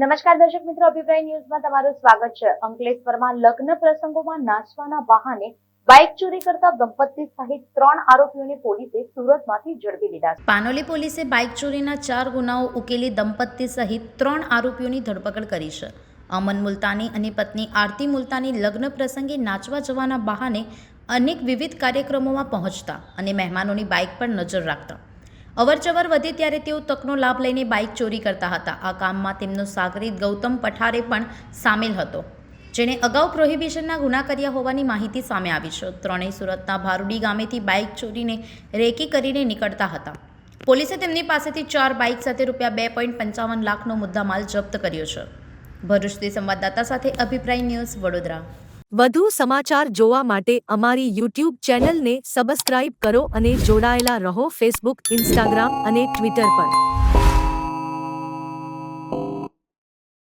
નમસ્કાર દર્શક મિત્રો, અભિપ્રાય ન્યૂઝમાં તમારું સ્વાગત છે। અંકલેશ્વરમાં લગ્ન પ્રસંગોમાં નાચવાના બહાને બાઇક ચોરી કરતા દંપતી સહિત 3 આરોપીઓને પોલીસે સુરતમાંથી ઝડપી લીધા છે। પાનોલી પોલીસે બાઇક ચોરીના 4 ગુનાઓ ઉકેલી દંપતી સહિત 3 આરોપીઓની ધરપકડ કરી છે। અમન મુલતાની અને પત્ની આરતી મુલતાની લગ્ન પ્રસંગે નાચવા જવાના બહાને અનેક વિવિધ કાર્યક્રમોમાં પહોંચતા અને મહેમાનોની બાઇક પર નજર રાખતા અવરજવર વધે ત્યારે તેઓ તકનો લાભ લઈને બાઇક ચોરી કરતા હતા। આ કામમાં તેમનો સાગરીત ગૌતમ પઠારે પણ સામેલ હતો, જેણે અગાઉ પ્રોહિબિશનના ગુના કર્યા હોવાની માહિતી સામે આવી છે। ત્રણેય સુરતના ભારુડી ગામેથી બાઇક ચોરીને રેકી કરીને નીકળતા હતા। પોલીસે તેમની પાસેથી 4 બાઇક સાથે ₹2.55 લાખનો મુદ્દામાલ જપ્ત કર્યો છે। ભરૂચથી સંવાદદાતા સાથે અભિપ્રાય ન્યૂઝ, વડોદરા। વધુ સમાચાર જોવા માટે અમારી YouTube ચેનલને સબસ્ક્રાઇબ કરો અને જોડાયેલા રહો ફેસબુક, ઇન્સ્ટાગ્રામ અને ટ્વિટર પર।